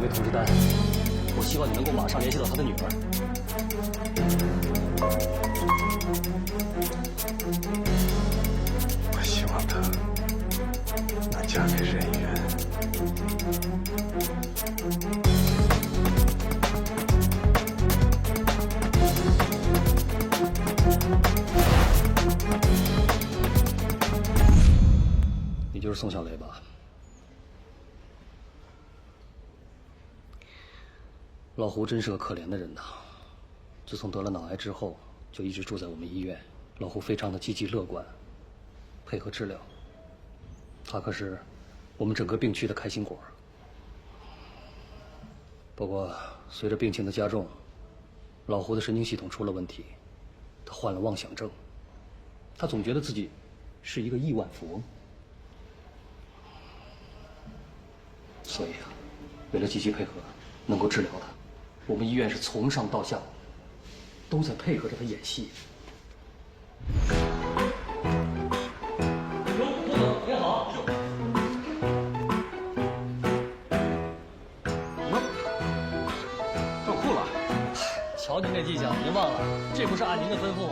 通知单，我希望你能够马上联系到他的女儿。我希望她能嫁给任远。你就是宋小雷吧？老胡真是个可怜的人呐，自从得了脑癌之后，就一直住在我们医院。老胡非常的积极乐观，配合治疗。他可是我们整个病区的开心果。不过，随着病情的加重，老胡的神经系统出了问题，他患了妄想症。他总觉得自己是一个亿万富翁。所以啊，为了积极配合，能够治疗他，我们医院是从上到下都在配合着他演戏。哟，郭总，您好。这裤了。瞧您这技巧，您忘了，这不是按您的吩咐，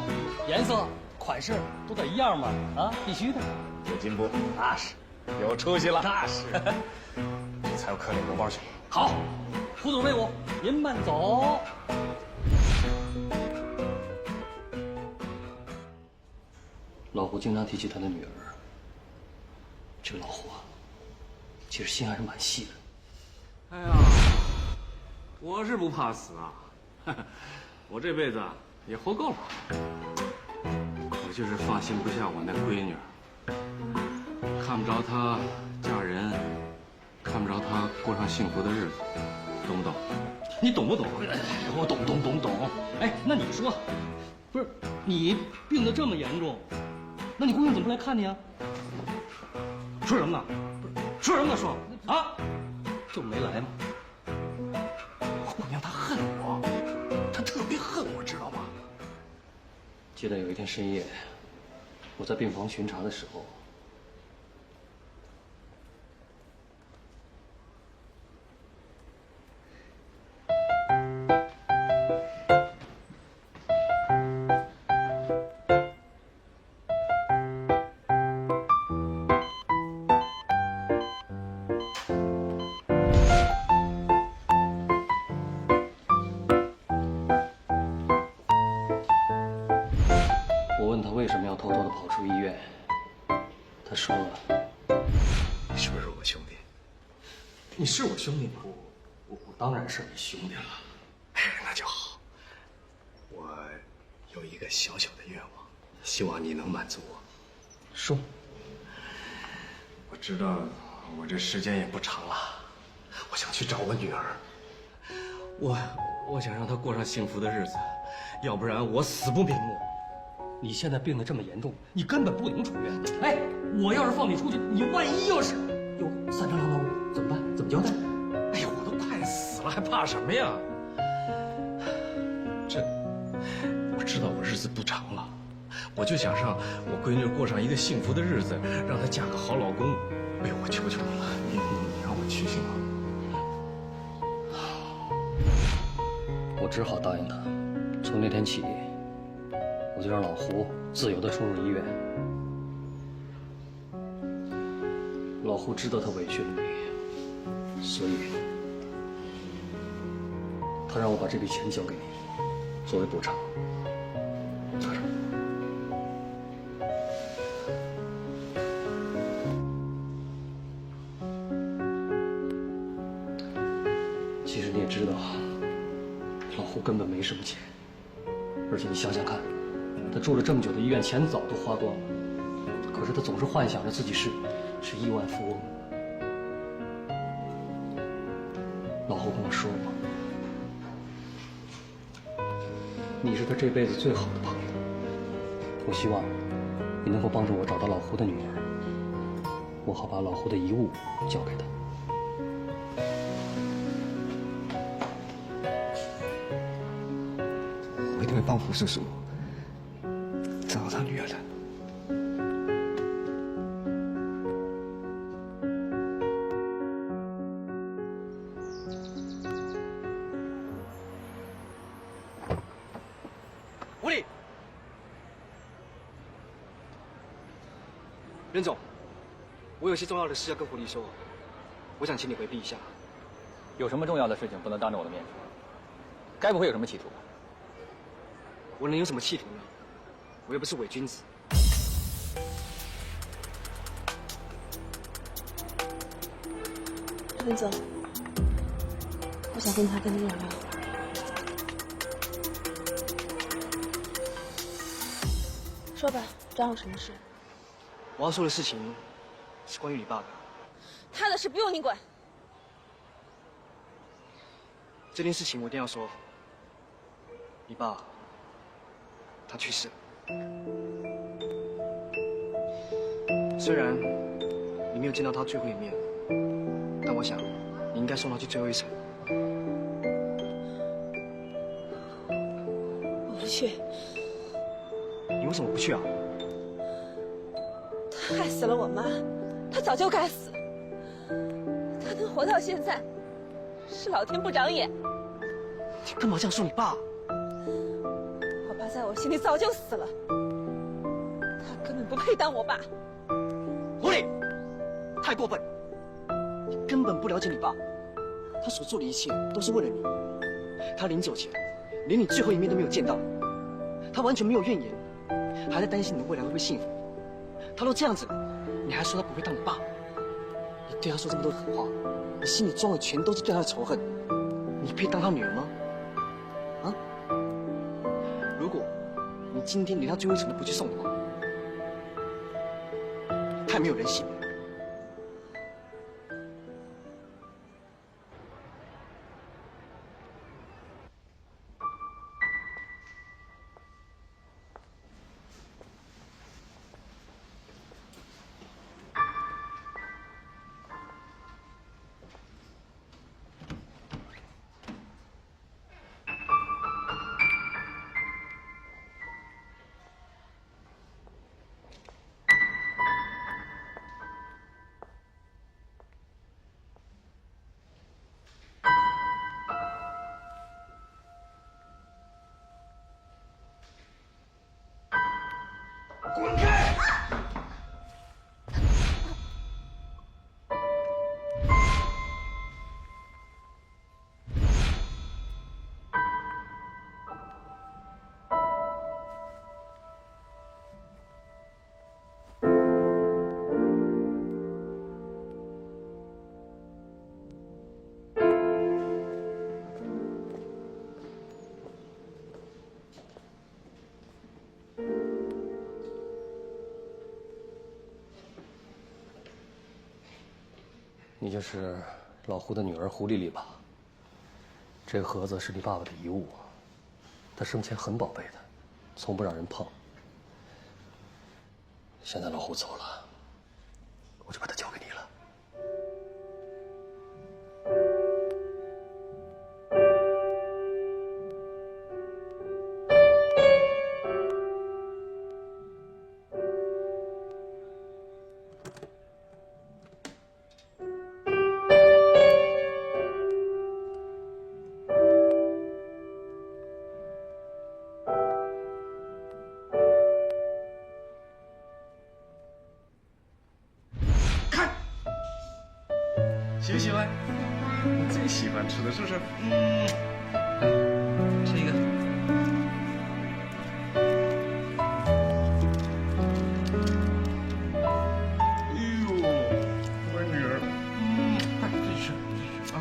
颜色、款式都得一样吗？啊，必须的。有进步，那是，有出息了。那是。这才有颗粒红包去。好，胡总威武，您慢走。老胡经常提起他的女儿。这个老胡啊，其实心还是蛮细的。哎呀，我是不怕死啊，我这辈子也活够了。我就是放心不下我那闺女，看不着她嫁人，看不着她过上幸福的日子，懂不懂？你懂不懂？我懂。哎，那你说，不是你病得这么严重，那你姑娘怎么不来看你啊？说什么呢？说什么呢？说啊，就没来吗？我姑娘她恨我，她特别恨我，知道吗？记得有一天深夜，我在病房巡查的时候，我问他为什么要偷偷的跑出医院，他说你是不是我兄弟？你是我兄弟吗？我当然是你兄弟了。哎，那就好。我有一个小小的愿望，希望你能满足我。说，我知道我这时间也不长了，我想去找我女儿。我想让她过上幸福的日子，要不然我死不瞑目。你现在病得这么严重，你根本不能出院。哎，我要是放你出去，你万一要是有3长两短误，怎么办？怎么交代？哎呀，我都快死了，还怕什么呀？我知道我日子不长了，我就想让我闺女过上一个幸福的日子，让她嫁个好老公。哎呦，我求求你了，你让我去行吗？我只好答应他。从那天起，我就让老胡自由地出入医院。老胡知道他委屈了你，所以他让我把这笔钱交给你，作为补偿。拿着。其实你也知道，老胡根本没什么钱，而且你想想看，他住了这么久的医院，钱早都花光了。可是他总是幻想着自己是亿万富翁。老胡跟我说过，你是他这辈子最好的朋友。我希望你能够帮助我找到老胡的女儿，我好把老胡的遗物交给他。我一定会帮胡叔叔找到他女儿的。任总，我有些重要的事要跟狐狸说，我想请你回避一下。有什么重要的事情不能当着我的面说？该不会有什么企图吧？我能有什么企图呢？我又不是伪君子。任总，我想跟你聊聊。说吧，找我什么事？我要说的事情是关于你爸的。他的事不用你管。这件事情我一定要说。你爸，他去世了。虽然你没有见到他最后一面，但我想你应该送他去最后一程。我不去。你为什么不去啊？他害死了我妈，他早就该死。他能活到现在，是老天不长眼。你干嘛这样说你爸？我爸在我心里早就死了，他根本不配当我爸。狐狸，太过分！你根本不了解你爸，他所做的一切都是为了你。他临走前，连你最后一面都没有见到，他完全没有怨言，还在担心你的未来会不会幸福。他都这样子了，你还说他不会当你爸？你对他说这么多狠话，你心里装的全都是对他的仇恨。你配当他女儿吗？啊？如果你今天连他最后一程都不去送的话，太没有人性了。滚开！你就是老胡的女儿胡丽丽吧？这个盒子是你爸爸的遗物，他生前很宝贝的，从不让人碰。现在老胡走了，我就把它交给你了。喜不喜欢？你最喜欢吃的是不是？吃一个。哎呦，我女儿，快自己吃，自己吃啊。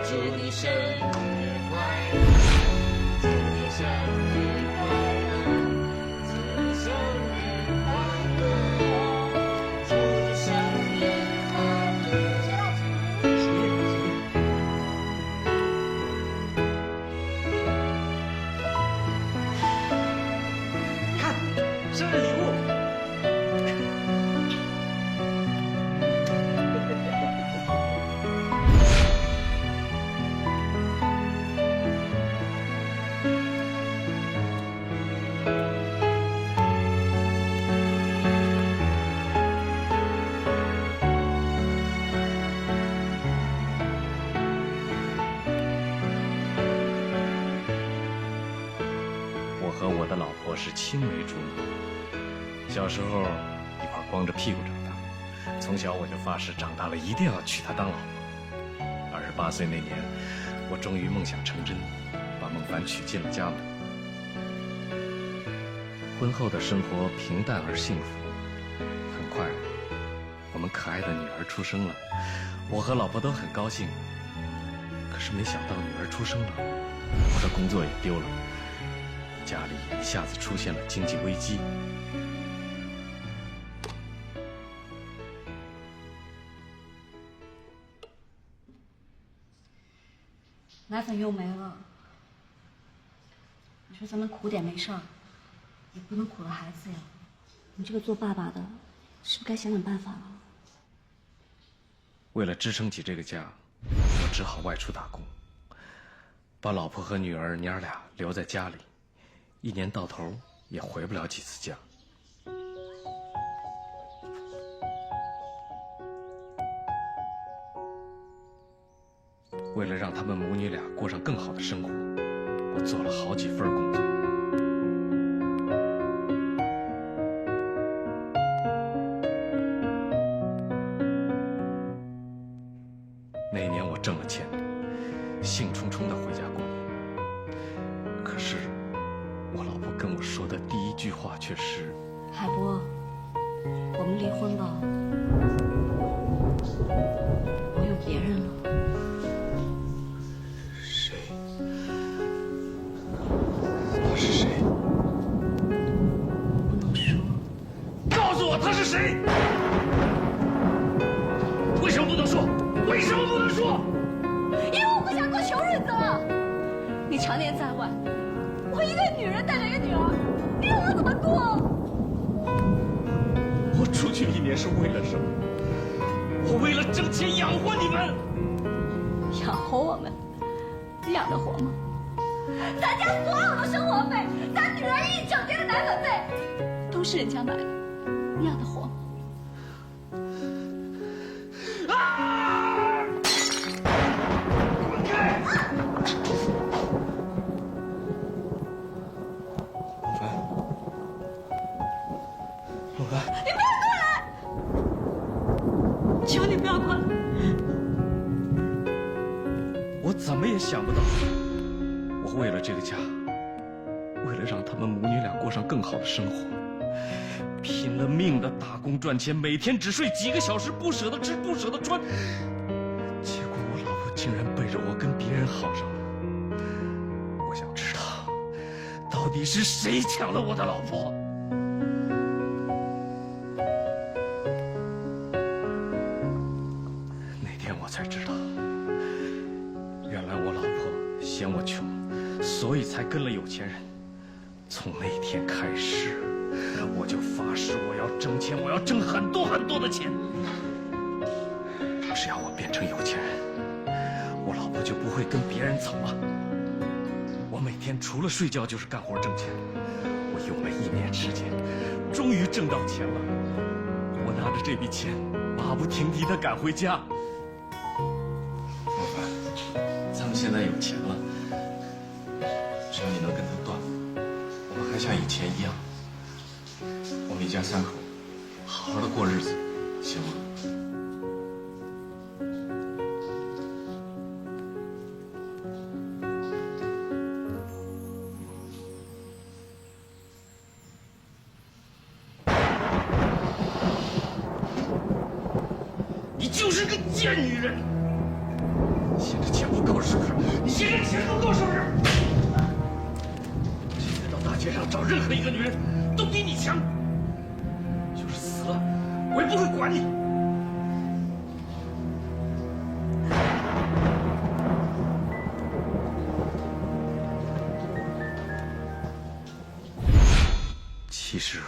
祝你生日快乐，祝你生日快乐，祝你生日快乐，祝你生日快乐。看，生日礼物。我是青梅竹马，小时候一块光着屁股长大，从小我就发誓，长大了一定要娶她当老婆。28岁那年，我终于梦想成真，把孟凡娶进了家门。婚后的生活平淡而幸福，很快，我们可爱的女儿出生了，我和老婆都很高兴。可是没想到女儿出生了，我的工作也丢了，家里一下子出现了经济危机。奶粉又没了，你说咱们苦点没事儿，也不能苦了孩子呀。你这个做爸爸的，是不是该想想办法了？为了支撑起这个家，我只好外出打工，把老婆和女儿娘俩留在家里，1年到头也回不了几次家。为了让他们母女俩过上更好的生活，我做了好几份工作。那一年我挣了钱，兴冲冲地回家过年。可是，我老婆跟我说的第一句话却是：“海波，我们离婚吧，我有别人了。”谁？他是谁？不能说。告诉我他是谁？为什么不能说？为什么不能说？因为我不想过穷日子了。你常年在外，我一个女人带着一个女儿，你让我怎么过？我出去1年是为了什么？我为了挣钱养活你们。养活我们，养得活吗？咱家所有的生活费，咱女儿一整天的奶粉费，都是人家买的，你养得活吗？滚开！孟凡，你不要过来！求你不要过来！我怎么也想不到，我为了这个家，为了让他们母女俩过上更好的生活，拼了命的打工赚钱，每天只睡几个小时，不舍得吃，不舍得穿。结果我老婆竟然背着我跟别人好上了。我想知道，到底是谁抢了我的老婆？那天我才知道，原来我老婆嫌我穷，所以才跟了有钱人。从那天开始，我就发誓我要挣钱，我要挣很多很多的钱。只要我变成有钱人，我老婆就不会跟别人走了。我每天除了睡觉就是干活挣钱。我用了1年时间，终于挣到钱了。我拿着这笔钱，马不停蹄地赶回家。孟凡，咱们现在有钱了，只要你能跟他断，我们还像以前一样，我们一家3口好好的过日子，行吗？你就是个贱女人！嫌这钱不够是不是？你嫌这钱不够是不是？现在到大街上找任何一个女人，都比你强。就是死了，我也不会管你。其实，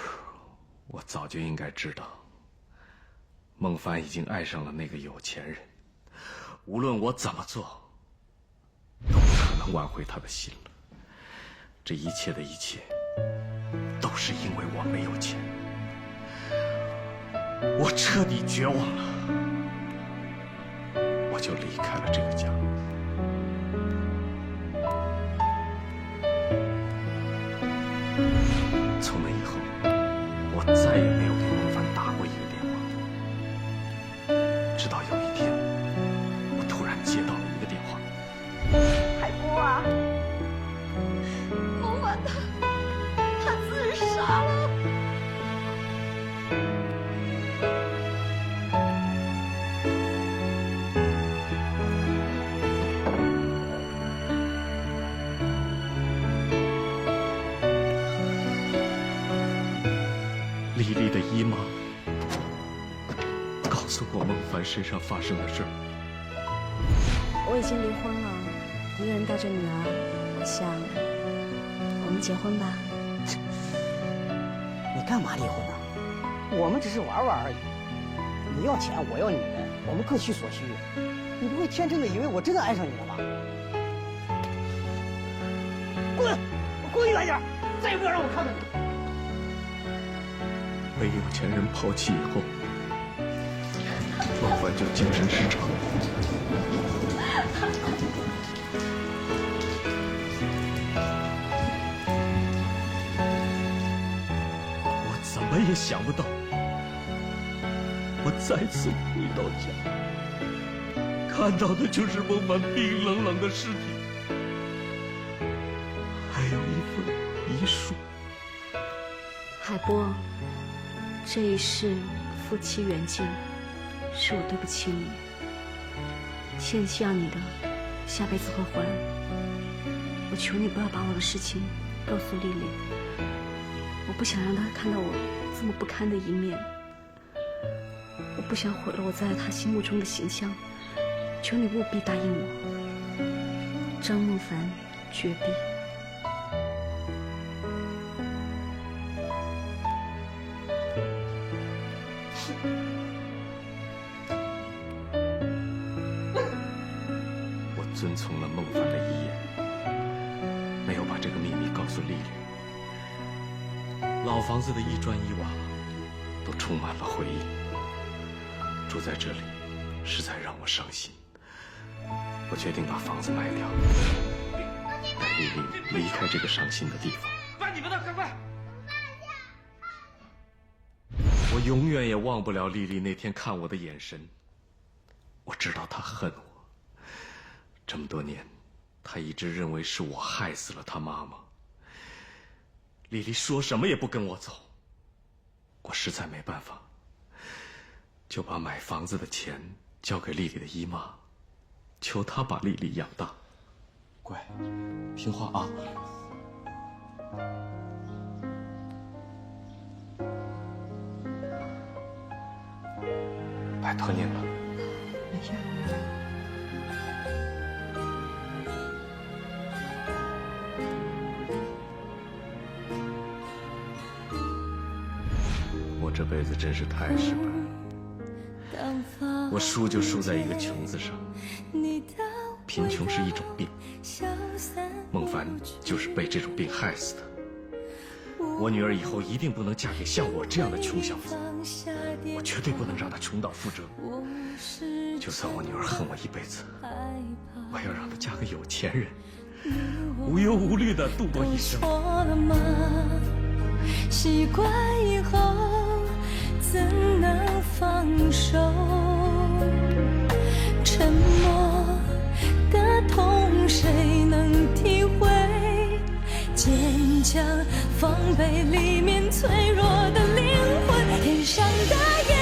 我早就应该知道。孟凡已经爱上了那个有钱人，无论我怎么做，都不可能挽回他的心了。这一切的一切，都是因为我没有钱，我彻底绝望了，我就离开了这个家。姨妈，告诉我孟凡身上发生的事儿。我已经离婚了，一个人带着女儿，我想我们结婚吧。你干嘛离婚呢？我们只是玩玩而已。你要钱，我要女人，我们各取所需。你不会天真的以为我真的爱上你了吧？滚！滚远点，再也不要让我看到你。被有钱人抛弃以后，孟凡就精神失常。我怎么也想不到，我再次回到家，看到的就是孟凡冰冷冷的尸体，还有一份遗书。海波，这一世夫妻缘尽，是我对不起你。现需要你的，下辈子会还。我求你不要把我的事情告诉丽丽，我不想让她看到我这么不堪的一面，我不想毁了我在她心目中的形象。求你务必答应我。张孟凡，绝壁。遵从了孟凡的遗言，没有把这个秘密告诉丽丽。老房子的一砖一瓦都充满了回忆，住在这里实在让我伤心。我决定把房子卖掉，带丽丽离开这个伤心的地方。快，你们的，赶快！我永远也忘不了丽丽那天看我的眼神，我知道她恨我。这么多年，他一直认为是我害死了他妈妈。丽丽说什么也不跟我走，我实在没办法，就把买房子的钱交给丽丽的姨妈，求她把丽丽养大。乖，听话啊。拜托您了。没事。我这辈子真是太失败了，我输就输在一个穷字上。贫穷是一种病，孟凡就是被这种病害死的。我女儿以后一定不能嫁给像我这样的穷小子，我绝对不能让她重蹈覆辙。就算我女儿恨我一辈子，我要让她嫁个有钱人，无忧无虑地度过一生。习惯以后怎能放手？沉默的痛谁能体会？坚强防备里面脆弱的灵魂。天上的烟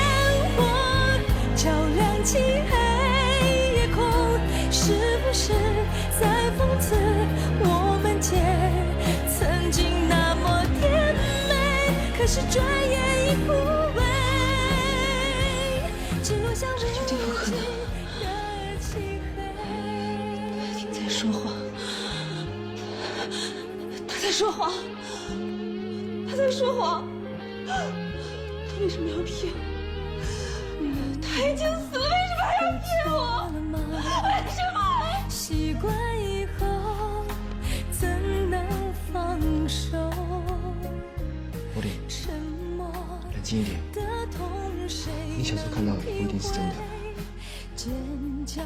火照亮漆黑夜空，是不是在讽刺我们间曾经那么甜美？可是转眼已枯萎，只落下无尽的漆黑。你在说谎，他在说谎，他在说谎，他为什么要骗我？他已经死了，为什么还要骗我？为什么？习惯以后怎能放手？茉莉，冷静一点。你小时候看到的不一定是真的，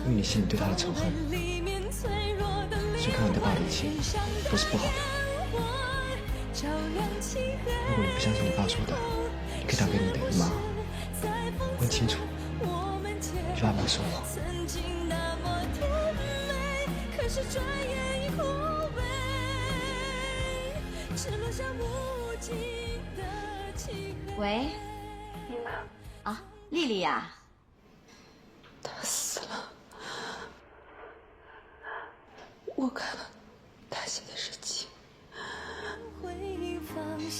因为你心里对他的仇恨，所以看到你的爸的一切都是不好的。如果你不相信你爸说的，你可以打给你的姨妈，问清楚，你爸爸说谎。喂，丽娜啊，丽丽呀，他死了。我看了他写的日记，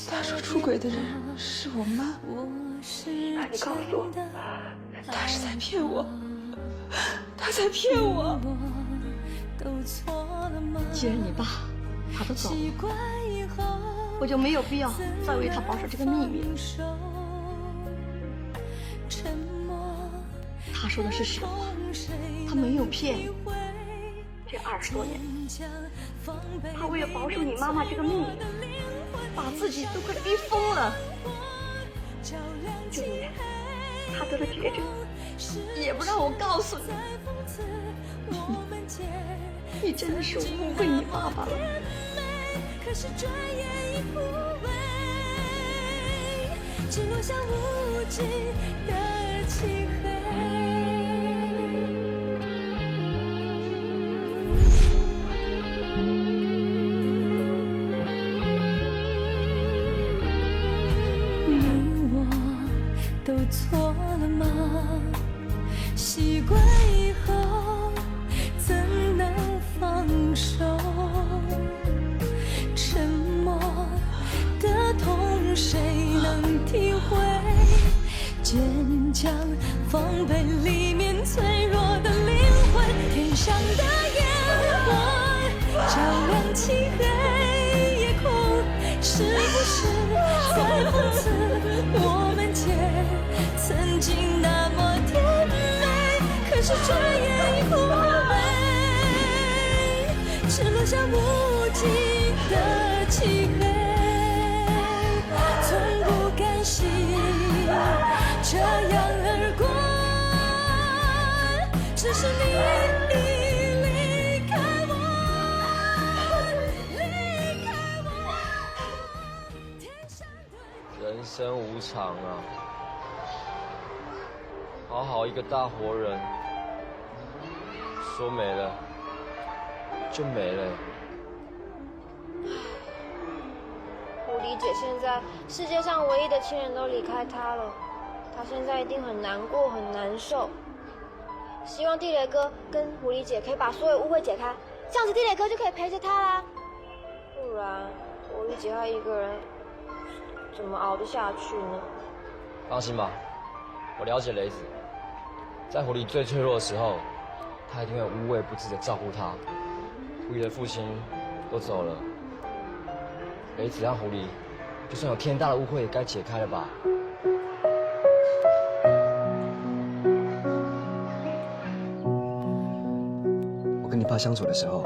他说出轨的人是我妈，那你告诉我，他是在骗我，他在骗我。既然你爸他都走了，我就没有必要再为他保守这个秘密了。他说的是实话，他没有骗你。这20多年，他为了保守你妈妈这个秘密，把自己都快逼疯了。就因为他得了绝症，也不让我告诉你。你真的是误会你爸爸了。可是转眼已不为，只落下无尽的漆黑。都错了吗？习惯以后怎能放手？沉默的痛谁能体会？坚强防备里面脆弱的灵魂，天上的烟火照亮漆黑夜空，是不是在讽刺我们间曾经那么甜美？可是转眼已枯萎，只留下无尽的漆黑。从不甘心这样而过，只是你离开我，离开我。人生无常啊，好好一个大活人，说没了就没了。狐狸姐现在世界上唯一的亲人都离开她了，她现在一定很难过很难受。希望地雷哥跟狐狸姐可以把所有误会解开，这样子地雷哥就可以陪着她啦。不然狐狸姐她一个人怎么熬得下去呢？放心吧，我了解雷子，在狐狸最脆弱的时候，他一定会无微不至的照顾他。狐狸的父亲都走了，雷子和狐狸就算有天大的误会，也该解开了吧？我跟你爸相处的时候，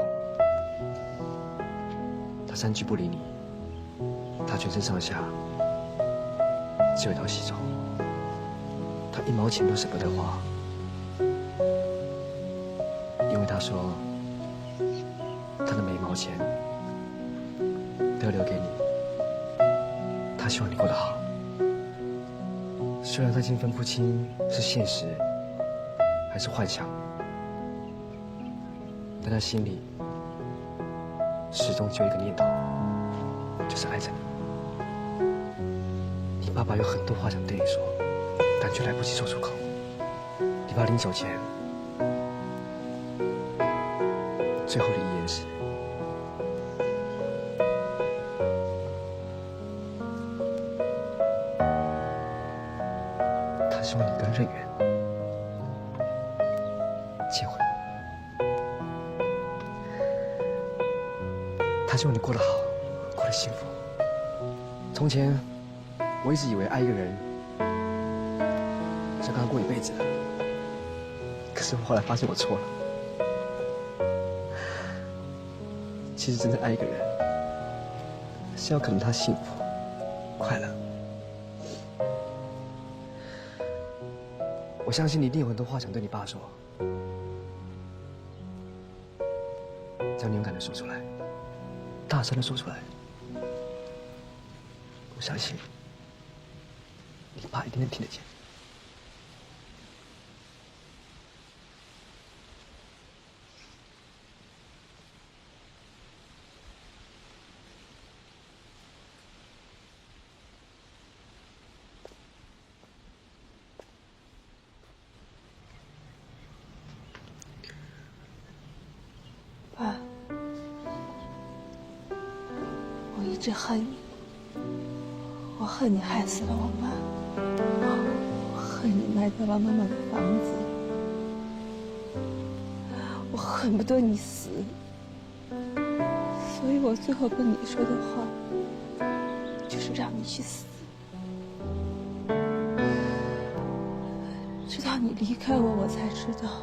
他3句不理你，他全身上下只有一套西装，他1毛钱都舍不得花，因为他说他的每1毛钱都要留给你，他希望你过得好。虽然他已经分不清是现实还是幻想，但他心里始终只有一个念头，就是爱着你。你爸爸有很多话想对你说，但却来不及说出口。你爸临走前最后的遗言是：他希望你跟任远结婚，他希望你过得好，过得幸福。从前我一直以为爱一个人是跟他过一辈子的，可是我后来发现我错了。其实真正爱一个人，是要可能他幸福、快乐。我相信你一定有很多话想对你爸说，只要你勇敢的说出来，大声的说出来，我相信你爸一定能听得见。爸，我一直恨你，我恨你害死了我妈。在爸爸妈妈的房子，我恨不得你死，所以我最后跟你说的话，就是让你去死。直到你离开我，我才知道，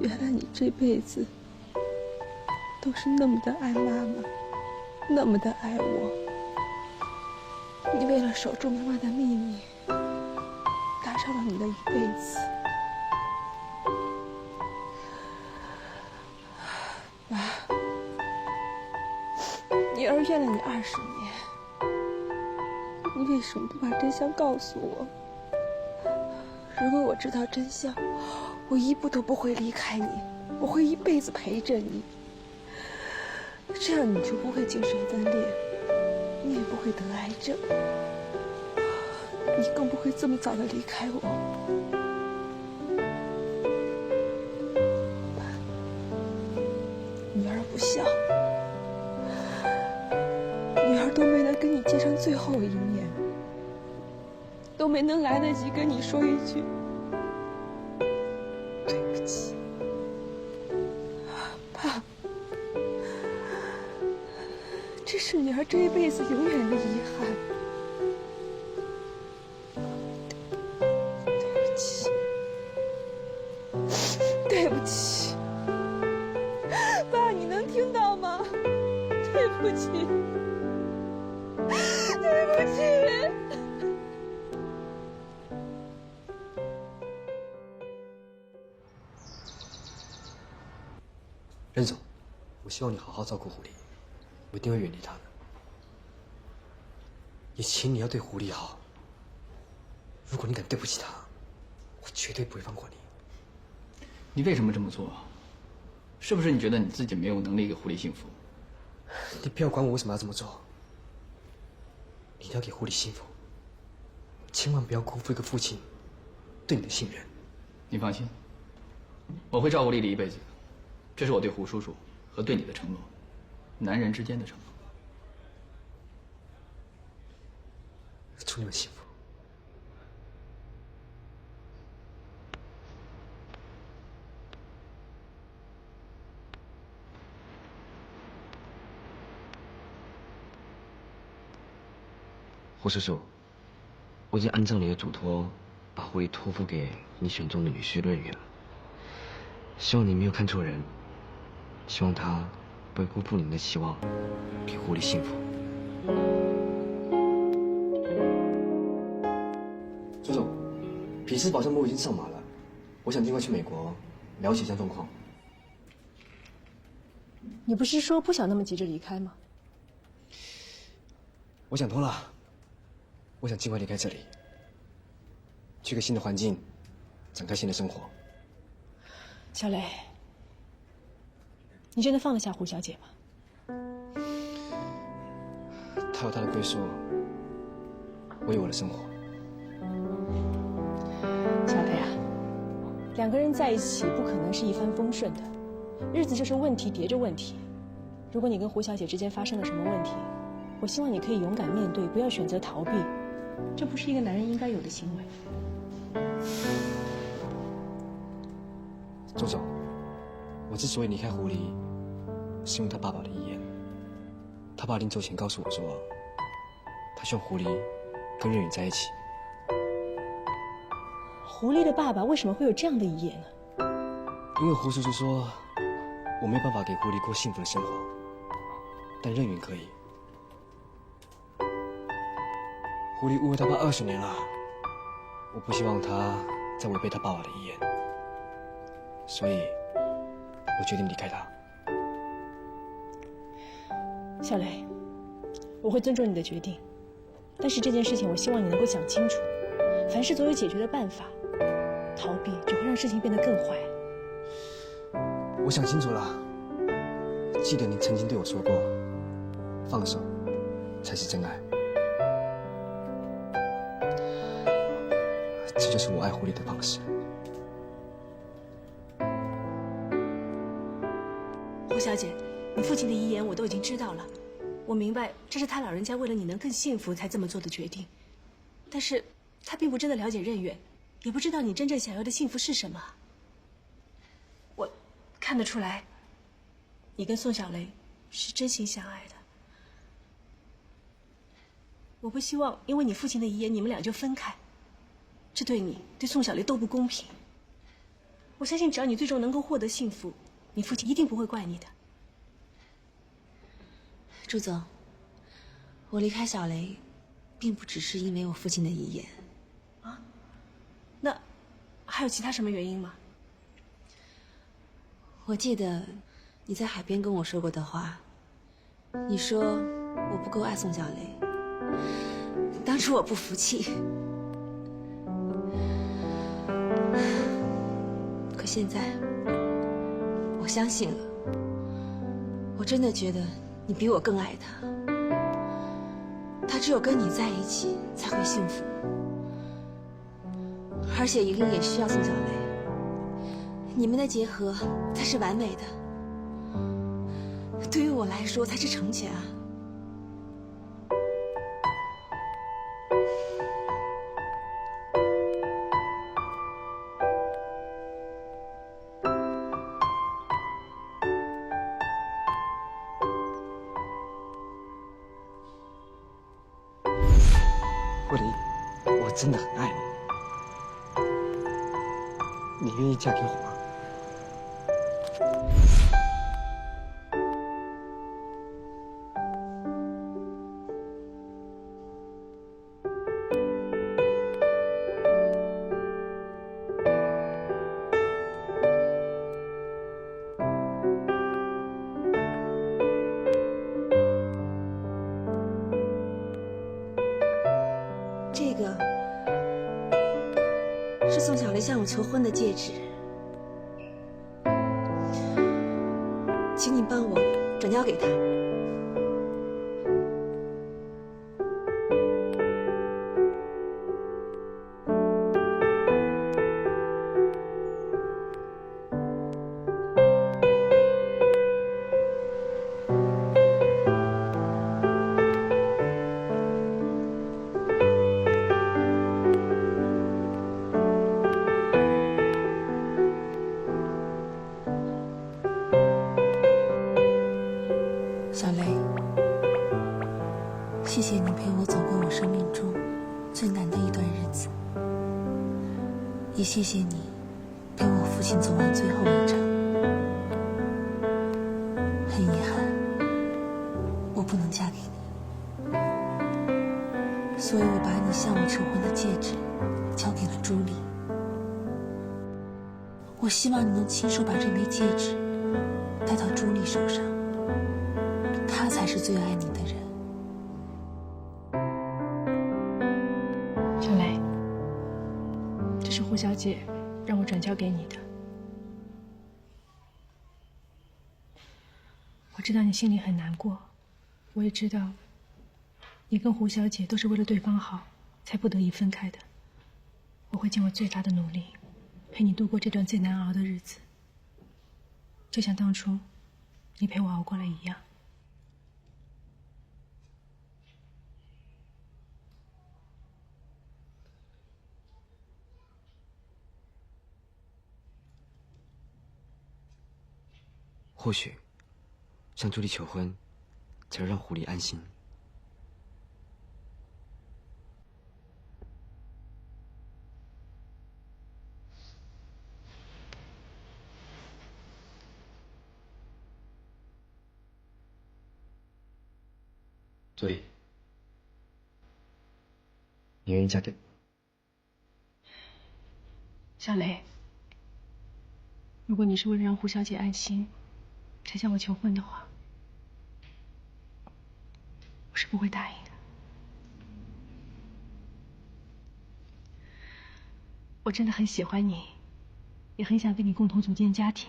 原来你这辈子都是那么的爱妈妈，那么的爱我。你为了守住妈妈的秘密，打扰了你的一辈子。妈，女儿怨了你20年，你为什么不把真相告诉我？如果我知道真相，我一步都不会离开你，我会一辈子陪着你。这样你就不会精神分裂，你也不会得癌症，你更不会这么早的离开我。女儿不孝，女儿都没能跟你见上最后一面，都没能来得及跟你说一句对不起，爸。这是女儿这一辈子永远的遗憾。对不起，对不起，爸，你能听到吗？对不起，对不起。任总，我希望你好好照顾狐狸。我一定会远离他的，也请你要对狐狸好。如果你敢对不起他，我绝对不会放过你。你为什么这么做？是不是你觉得你自己没有能力给狐狸幸福？你不要管我为什么要这么做。你要给狐狸幸福，千万不要辜负一个父亲对你的信任。你放心，我会照顾丽丽一辈子的，这是我对胡叔叔和对你的承诺。男人之间的承诺。祝你们幸福。胡叔叔，我已经按照你的嘱托，把狐狸托付给你选中的女婿任远了。希望你没有看错人，希望他不会辜负你们的期望，给狐狸幸福。朱总，匹斯保障部已经上马了，我想尽快去美国了解一下状况。你不是说不想那么急着离开吗？我想通了，我想尽快离开这里，去个新的环境，展开新的生活。小磊，你真的放得下胡小姐吗？她有她的归宿，我有我的生活。小磊啊，两个人在一起不可能是一帆风顺的，日子就是问题叠着问题。如果你跟胡小姐之间发生了什么问题，我希望你可以勇敢面对，不要选择逃避，这不是一个男人应该有的行为。周总，我之所以离开狐狸，是因为他爸爸的遗言。他爸临走前告诉我说，他希望狐狸跟任远在一起。狐狸的爸爸为什么会有这样的遗言呢？因为胡叔叔说，我没办法给狐狸过幸福的生活，但任远可以。狐狸误会他爸20年了，我不希望他再违背他爸爸的遗言，所以我决定离开他。小磊，我会尊重你的决定，但是这件事情我希望你能够想清楚，凡事总有解决的办法，逃避只会让事情变得更坏。我想清楚了，记得你曾经对我说过，放手才是真爱。这就是我爱狐狸的方式。胡小姐，你父亲的遗言我都已经知道了，我明白这是他老人家为了你能更幸福才这么做的决定，但是他并不真的了解任远，也不知道你真正想要的幸福是什么。我看得出来，你跟宋小雷是真心相爱的。我不希望因为你父亲的遗言，你们俩就分开，这对你、对宋小雷都不公平。我相信，只要你最终能够获得幸福，你父亲一定不会怪你的。朱总，我离开小雷，并不只是因为我父亲的遗言。啊？那还有其他什么原因吗？我记得你在海边跟我说过的话，你说我不够爱宋小雷，当初我不服气，可现在我相信了，我真的觉得你比我更爱他，他只有跟你在一起才会幸福，而且莹莹也需要宋小雷，你们的结合才是完美的，对于我来说才是成全啊。慧玲，我真的很爱你，你愿意嫁给我吗？这个是宋小雷向我求婚的戒指，请你帮我转交给他。小雷，谢谢你陪我走过我生命中最难的一段日子，也谢谢你陪我父亲走完最后一程。很遗憾，我不能嫁给你，所以我把你向我求婚的戒指交给了朱莉。我希望你能亲手把这枚戒指戴到朱莉手上，她才是最爱你的人。小雷，这是胡小姐让我转交给你的。我知道你心里很难过，我也知道你跟胡小姐都是为了对方好才不得已分开的。我会尽我最大的努力陪你度过这段最难熬的日子，就像当初你陪我熬过来一样。或许向朱莉求婚，才让狐狸安心。所以，你愿意嫁给？小雷，如果你是为了让胡小姐安心才向我求婚的话，我是不会答应的。我真的很喜欢你，也很想跟你共同组建家庭，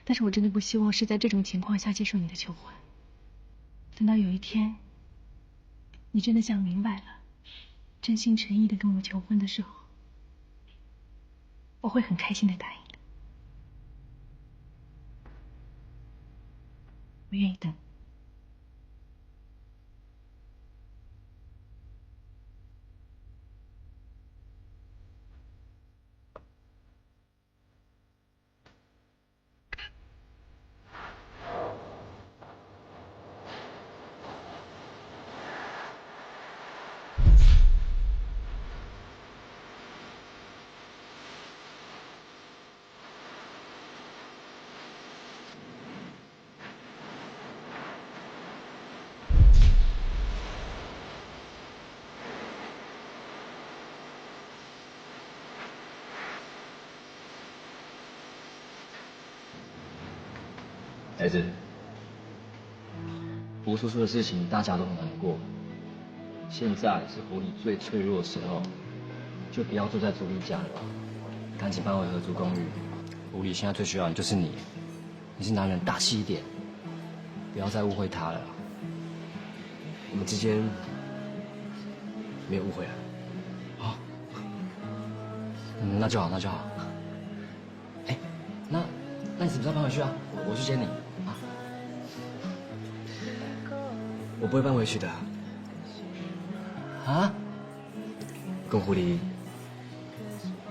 但是我真的不希望是在这种情况下接受你的求婚。等到有一天，你真的想明白了，真心诚意的跟我求婚的时候，我会很开心的答应的。我愿意等。孩子，胡叔叔的事情大家都很难过，现在是狐狸最脆弱的时候，就不要住在竹里家了，赶紧搬回合租公寓。狐狸现在最需要的就是你，你是男人，大气一点，不要再误会他了。我们之间没有误会了。好，那就好，那就好。哎，那你什么时候搬回去啊？我去接你啊。我不会搬回去的。啊？跟狐狸已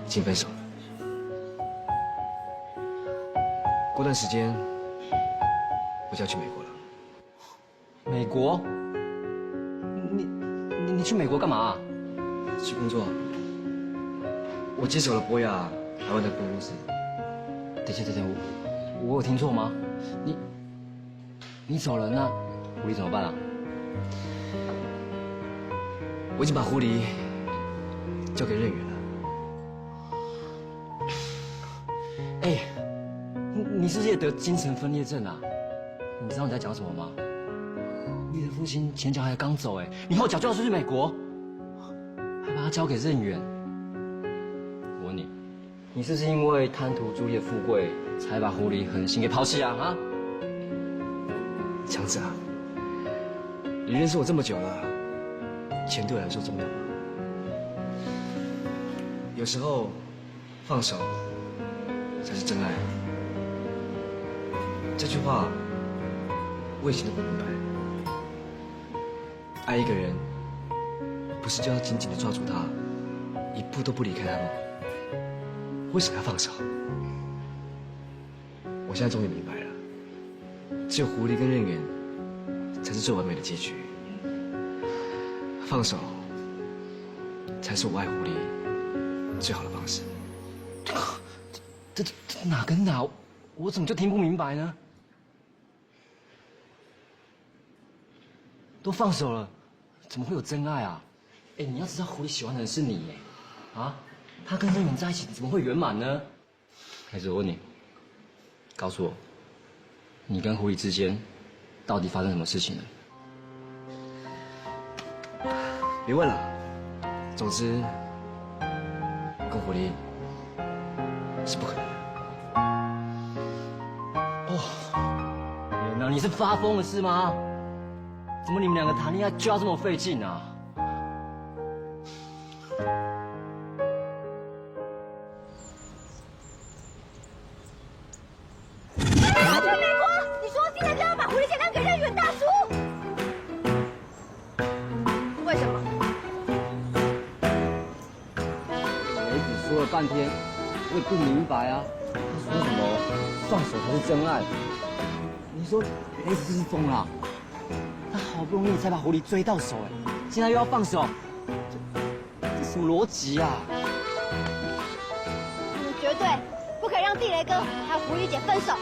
经分手了。过段时间我就要去美国了。美国？你去美国干嘛？去工作。我接手了博雅台湾的分公司。等一下，我有听错吗？你走了，那狐狸怎么办啊？我已经把狐狸交给任远了。哎，你是不是也得精神分裂症啊？你知道你在讲什么吗？你的父亲前脚还刚走，哎，你后脚就要出去美国，还把他交给任远。我问你，你是不是因为贪图朱莉的富贵，才把狐狸狠心给抛弃啊？啊？强子啊，你认识我这么久了，钱对我来说重要吗？有时候放手才是真爱。这句话我以前都不明白。爱一个人，不是就要紧紧的抓住他，一步都不离开他吗？为什么要放手？我现在终于明白了，只有狐狸跟任远才是最完美的结局。放手才是我爱狐狸最好的方式。这哪跟哪？我怎么就听不明白呢？都放手了，怎么会有真爱啊？哎，你要知道狐狸喜欢的人是你，哎，啊，他跟任远在一起，怎么会圆满呢？孩子，我问你，告诉我，你跟狐狸之间到底发生什么事情了？别问了，总之，我跟狐狸是不可能的。哦，天哪，你是发疯了是吗？怎么你们两个谈恋爱就要这么费劲啊？他去美国！你说今天就要把狐狸钱让给任远大叔？为什么？雷子说了半天，我也不明白啊。他说什么放手才是真爱？你说雷子是疯了？他好不容易才把狐狸追到手，哎，现在又要放手，这什么逻辑啊？你绝对不可以让地雷哥还有狐狸姐分手。